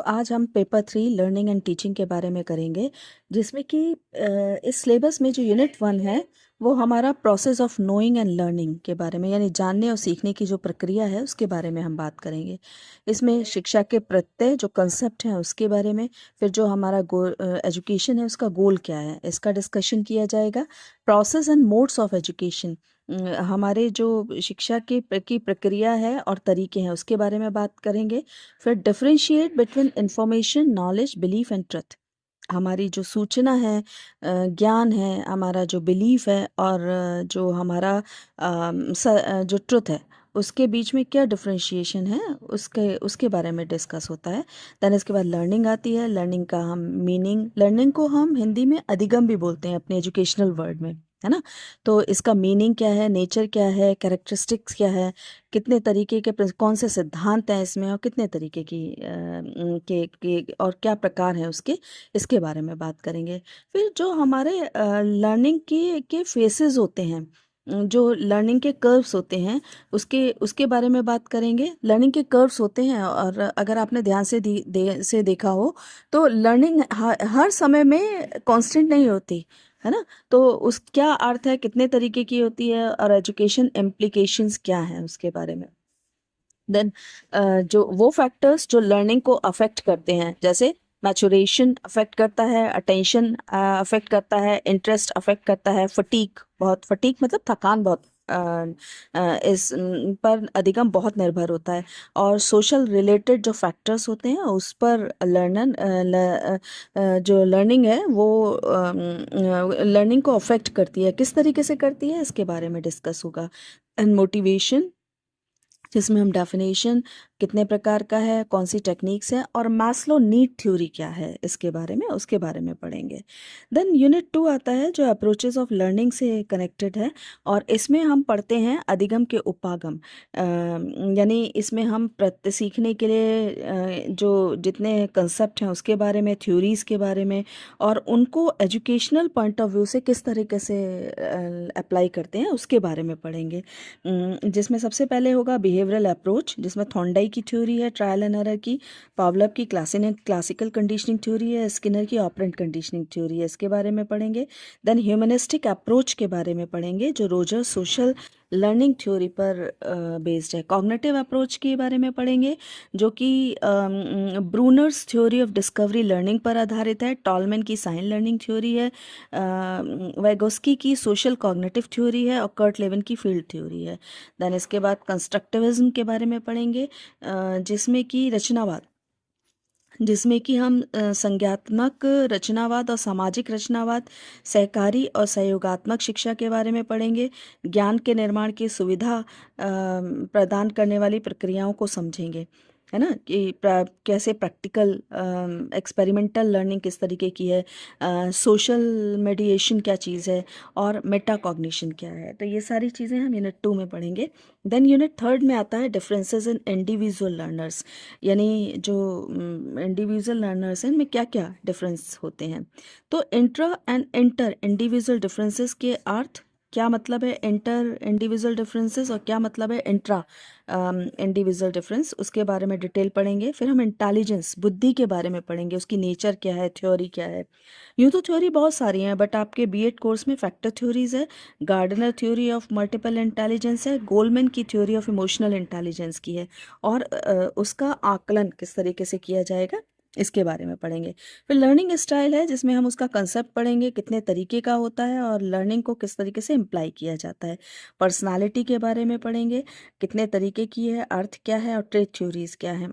आज हम paper 3 learning and teaching के बारे में करेंगे, जिसमें कि इस सिलेबस में जो यूनिट 1 है वो हमारा process of knowing and learning के बारे में, यानी जानने और सीखने की जो प्रक्रिया है उसके बारे में हम बात करेंगे। इसमें शिक्षा के प्रत्यय जो कंसेप्ट हैं उसके बारे में, फिर जो हमारा एजुकेशन है उसका गोल क्या है इसका डिस्कशन किया जाएगा। Process and modes of education, हमारे जो शिक्षा की प्रक्रिया है और तरीके हैं उसके बारे में बात करेंगे। फिर differentiate between information, knowledge, belief and truth, हमारी जो सूचना है, ज्ञान है, हमारा जो बिलीफ है और जो हमारा जो ट्रुथ है उसके बीच में क्या डिफरेंशिएशन है उसके उसके बारे में डिस्कस होता है। देन इसके बाद लर्निंग आती है। लर्निंग का हम मीनिंग, लर्निंग को हम हिंदी में अधिगम भी बोलते हैं अपने एजुकेशनल वर्ड में, है ना। तो इसका मीनिंग क्या है, नेचर क्या है, कैरेक्टरिस्टिक्स क्या है, कितने तरीके के कौन से सिद्धांत हैं इसमें और कितने तरीके की के और क्या प्रकार हैं उसके, इसके बारे में बात करेंगे। फिर जो हमारे लर्निंग के फेसेस होते हैं, जो लर्निंग के कर्व्स होते हैं उसके उसके बारे में बात करेंगे। लर्निंग के कर्व्स होते हैं और अगर आपने ध्यान से देखा हो तो लर्निंग हर समय में कांस्टेंट नहीं होती, है ना। तो उस क्या अर्थ है, कितने तरीके की होती है और एजुकेशन इम्प्लीकेशंस क्या हैं उसके बारे में। देन जो वो फैक्टर्स जो लर्निंग को अफेक्ट करते हैं, जैसे मैचुरेशन अफेक्ट करता है, अटेंशन अफेक्ट करता है, इंटरेस्ट अफेक्ट करता है, फटीक, बहुत फटीक मतलब थकान बहुत इस पर अधिगम बहुत निर्भर होता है। और सोशल रिलेटेड जो फैक्टर्स होते हैं उस पर जो लर्निंग है वो लर्निंग को अफेक्ट करती है, किस तरीके से करती है इसके बारे में डिस्कस होगा। एंड मोटिवेशन, जिसमें हम डेफिनेशन कितने प्रकार का है, कौन सी टेक्निक्स है और मैस्लो नीड थ्योरी क्या है इसके बारे में, उसके बारे में पढ़ेंगे। देन यूनिट 2 आता है जो अप्रोचेस ऑफ लर्निंग से कनेक्टेड है और इसमें हम पढ़ते हैं अधिगम के उपागम, यानी इसमें हम प्रत्ये सीखने के लिए जो जितने कंसेप्ट हैं उसके बारे में, थ्योरीज के बारे में और उनको एजुकेशनल पॉइंट ऑफ व्यू से किस तरीके से अप्लाई करते हैं उसके बारे में पढ़ेंगे। जिसमें सबसे पहले होगा बिहेवियरल अप्रोच, जिसमें थॉर्नडाइक की थ्योरी है, ट्रायल एंड एरर की, पावलव की क्लासिकल कंडीशनिंग थ्योरी है, स्किनर की ऑपरेंट कंडीशनिंग थ्योरी है, इसके बारे में पढ़ेंगे। देन ह्यूमनिस्टिक अप्रोच के बारे में पढ़ेंगे जो रोजर सोशल लर्निंग थ्योरी पर बेस्ड है। कॉग्निटिव अप्रोच के बारे में पढ़ेंगे जो कि Brunner's theory of discovery learning पर आधारित है, टॉलमैन की साइन लर्निंग थ्योरी है, वैगोस्की की सोशल कॉग्निटिव थ्योरी है और कर्ट लेविन की फील्ड थ्योरी है। देन इसके बाद कंस्ट्रक्टिविज्म के बारे में पढ़ेंगे, जिसमें कि हम संज्ञात्मक रचनावाद और सामाजिक रचनावाद, सहकारी और सहयोगात्मक शिक्षा के बारे में पढ़ेंगे। ज्ञान के निर्माण की सुविधा प्रदान करने वाली प्रक्रियाओं को समझेंगे, है ना, कि कैसे प्रैक्टिकल एक्सपेरिमेंटल लर्निंग किस तरीके की है, सोशल मीडिएशन क्या चीज़ है और मेटाकॉग्निशन क्या है। तो ये सारी चीज़ें हम यूनिट 2 में पढ़ेंगे। देन यूनिट 3 में आता है डिफरेंसेस इन इंडिविजुअल लर्नर्स, यानी जो इंडिविजुअल लर्नर्स हैं इनमें क्या क्या डिफरेंस होते हैं। तो intra and inter individual differences के अर्थ, क्या मतलब है इंटर इंडिविजुअल डिफरेंसेस और क्या मतलब है इंट्रा इंडिविजुअल डिफरेंस, उसके बारे में डिटेल पढ़ेंगे। फिर हम इंटेलिजेंस, बुद्धि के बारे में पढ़ेंगे, उसकी नेचर क्या है, थ्योरी क्या है। यूँ तो थ्योरी बहुत सारी हैं बट आपके बीएड कोर्स में फैक्टर थ्योरीज है, Gardner theory of multiple intelligence है, गोलमैन की थ्योरी ऑफ इमोशनल इंटेलिजेंस की है और उसका आकलन किस तरीके से किया जाएगा इसके बारे में पढ़ेंगे। फिर लर्निंग स्टाइल है जिसमें हम उसका कंसेप्ट पढ़ेंगे, कितने तरीके का होता है और लर्निंग को किस तरीके से इम्प्लाई किया जाता है। पर्सनालिटी के बारे में पढ़ेंगे, कितने तरीके की है, अर्थ क्या है और ट्रेट थ्योरीज क्या है।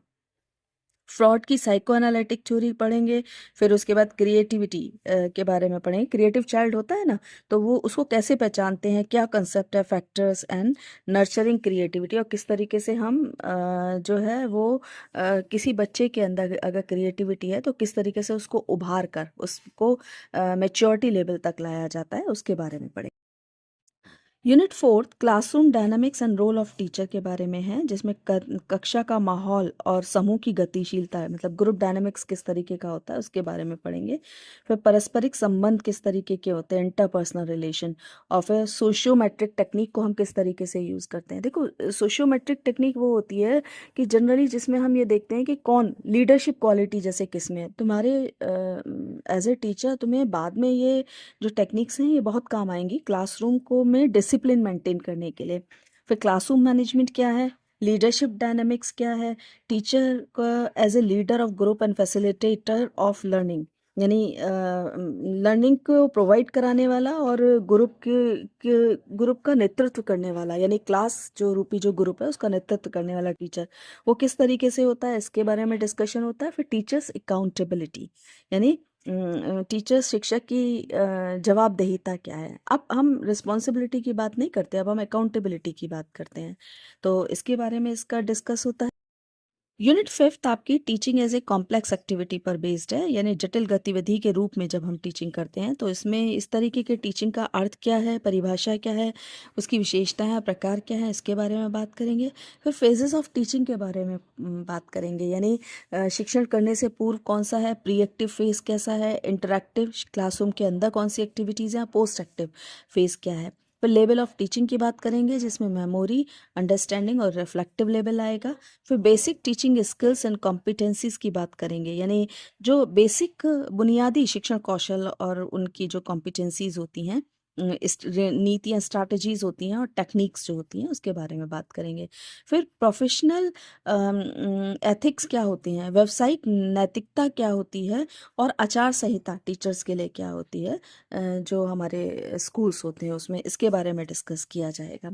फ्रॉड की साइको एनालिटिक थ्योरी पढ़ेंगे। फिर उसके बाद क्रिएटिविटी के बारे में पढ़ेंगे, क्रिएटिव चाइल्ड होता है ना, तो वो उसको कैसे पहचानते हैं, क्या कंसेप्ट है, फैक्टर्स एंड नर्चरिंग क्रिएटिविटी, और किस तरीके से हम जो है वो किसी बच्चे के अंदर अगर क्रिएटिविटी है तो किस तरीके से उसको उभार कर उसको मैच्योरिटी लेवल तक लाया जाता है, उसके बारे में पढ़ेंगे। Unit fourth classroom dynamics and role of teacher के बारे में है, जिसमें कक्षा का माहौल और समूह की गतिशीलता है, मतलब ग्रुप डायनामिक्स किस तरीके का होता है उसके बारे में पढ़ेंगे। फिर पारस्परिक संबंध किस तरीके के होते हैं, इंटरपर्सनल रिलेशन। और फिर सोशियोमेट्रिक टेक्निक को हम किस तरीके से यूज़ करते हैं। देखो, सोशियोमेट्रिक टेक्निक वो होती है कि जनरली जिसमें हम ये देखते हैं कि कौन लीडरशिप क्वालिटी जैसे किस में है। तुम्हारे एज ए टीचर तुम्हें बाद में ये जो टेक्निक्स हैं ये बहुत काम आएंगी क्लासरूम को में डिसिप्लिन मेंटेन करने के लिए। फिर क्लासरूम मैनेजमेंट क्या है, लीडरशिप डायनामिक्स क्या है, टीचर का as a leader of group and facilitator of learning, यानी लर्निंग को प्रोवाइड कराने वाला और ग्रुप का नेतृत्व करने वाला, यानी क्लास जो रूपी जो ग्रुप है उसका नेतृत्व करने वाला टीचर वो किस तरीके से होता है, इसके बारे में डिस्कशन होता है। फिर टीचर्स अकाउंटेबिलिटी, यानी टीचर्स शिक्षक की जवाबदेहिता क्या है। अब हम रिस्पॉन्सिबिलिटी की बात नहीं करते, अब हम अकाउंटेबिलिटी की बात करते हैं, तो इसके बारे में इसका डिस्कस होता है। यूनिट फिफ्थ आपकी teaching as a complex activity पर बेस्ड है, यानी जटिल गतिविधि के रूप में जब हम टीचिंग करते हैं तो इसमें इस तरीके के टीचिंग का अर्थ क्या है, परिभाषा क्या है, उसकी विशेषताएं प्रकार क्या है, इसके बारे में बात करेंगे। फिर फेजेस ऑफ टीचिंग के बारे में बात करेंगे, यानी शिक्षण करने से पूर्व कौन सा है, प्री एक्टिव फेज कैसा है, इंटरैक्टिव क्लासरूम के अंदर कौन सी एक्टिविटीज़ हैं, पोस्ट एक्टिव फेज क्या है। फिर लेवल ऑफ टीचिंग की बात करेंगे, जिसमें मेमोरी, अंडरस्टैंडिंग और रिफ्लेक्टिव लेवल आएगा। फिर basic teaching skills and competencies की बात करेंगे, यानी जो बेसिक बुनियादी शिक्षण कौशल और उनकी जो कॉम्पिटेंसीज होती हैं, नीतियाँ स्ट्रैटेजीज होती हैं और टेक्निक्स जो होती हैं उसके बारे में बात करेंगे। फिर प्रोफेशनल एथिक्स क्या होती हैं, व्यावसायिक नैतिकता क्या होती है, और आचार संहिता टीचर्स के लिए क्या होती है, जो हमारे स्कूल्स होते हैं उसमें, इसके बारे में डिस्कस किया जाएगा।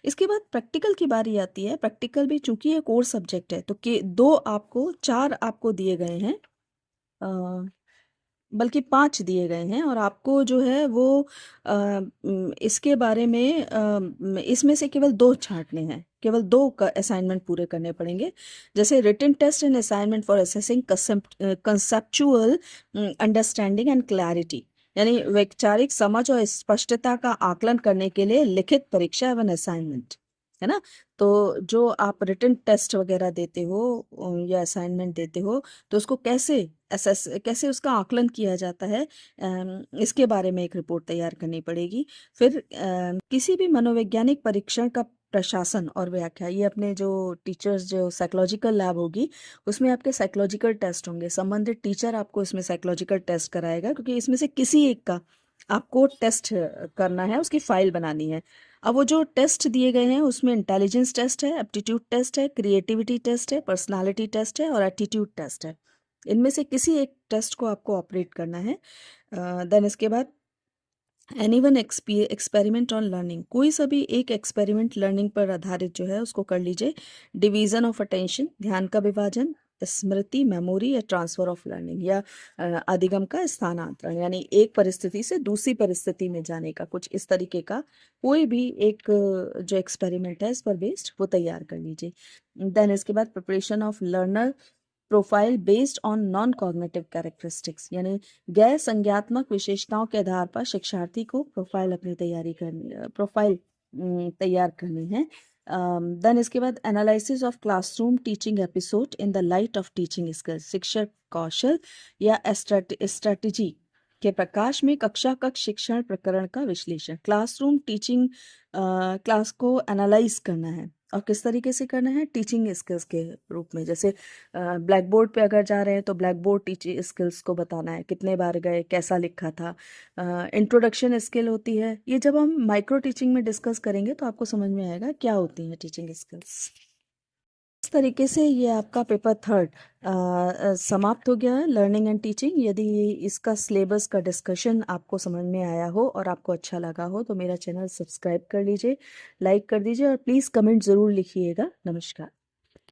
इसके बाद प्रैक्टिकल की बारी आती है। प्रैक्टिकल भी चूंकि ये कोर सब्जेक्ट है तो के चार आपको दिए गए हैं, बल्कि 5 दिए गए हैं, और आपको जो है वो इसके बारे में इसमें से केवल 2 छांटने हैं, केवल 2 का असाइनमेंट पूरे करने पड़ेंगे। जैसे written test and assignment for assessing conceptual understanding and clarity, यानी वैचारिक समझ और स्पष्टता का आकलन करने के लिए लिखित परीक्षा एवं असाइनमेंट, है ना। तो जो आप रिटन टेस्ट वगैरह देते हो या असाइनमेंट देते हो तो उसको कैसे उसका आकलन किया जाता है, इसके बारे में एक रिपोर्ट तैयार करनी पड़ेगी। फिर किसी भी मनोवैज्ञानिक परीक्षण का प्रशासन और व्याख्या, ये अपने जो टीचर्स जो साइकोलॉजिकल लैब होगी उसमें आपके साइकोलॉजिकल टेस्ट होंगे, संबंधित टीचर आपको इसमें साइकोलॉजिकल टेस्ट कराएगा, क्योंकि इसमें से किसी एक का आपको टेस्ट करना है, उसकी फाइल बनानी है। अब वो जो टेस्ट दिए गए हैं उसमें इंटेलिजेंस टेस्ट है, एप्टीट्यूड टेस्ट है, क्रिएटिविटी टेस्ट है, पर्सनालिटी टेस्ट है और एटीट्यूड टेस्ट है। इनमें से किसी एक टेस्ट को आपको ऑपरेट करना है। देन इसके बाद any one experiment on learning, कोई सा भी एक एक्सपेरिमेंट लर्निंग पर आधारित जो है उसको कर लीजिए। डिवीजन ऑफ अटेंशन, ध्यान का विभाजन, स्मृति, मेमोरी या ट्रांसफर ऑफ लर्निंग, या अधिगम का स्थानांतरण, यानी एक परिस्थिति से दूसरी परिस्थिति में जाने का, कुछ इस तरीके का कोई भी एक जो एक्सपेरिमेंट है इस पर बेस्ड वो तैयार कर लीजिए। देन इसके बाद preparation of learner profile based on non cognitive characteristics, यानी गैर संज्ञात्मक विशेषताओं के आधार पर शिक्षार्थी को प्रोफाइल तैयार करनी है। देन इसके बाद analysis of classroom teaching episode in the light of teaching skills, शिक्षक कौशल या स्ट्रेटजी के प्रकाश में कक्षा शिक्षण प्रकरण का विश्लेषण। क्लासरूम टीचिंग क्लास को एनालाइज करना है, और किस तरीके से करना है, टीचिंग स्किल्स के रूप में। जैसे ब्लैक बोर्ड पे अगर जा रहे हैं तो ब्लैक बोर्ड टीचिंग स्किल्स को बताना है, कितने बार गए, कैसा लिखा था। इंट्रोडक्शन स्किल होती है, ये जब हम माइक्रो टीचिंग में डिस्कस करेंगे तो आपको समझ में आएगा क्या होती हैं टीचिंग स्किल्स। इस तरीके से ये आपका पेपर थर्ड समाप्त हो गया है, लर्निंग एंड टीचिंग। यदि इसका सिलेबस का डिस्कशन आपको समझ में आया हो और आपको अच्छा लगा हो तो मेरा चैनल सब्सक्राइब कर लीजिए, लाइक कर दीजिए और प्लीज़ कमेंट ज़रूर लिखिएगा। नमस्कार।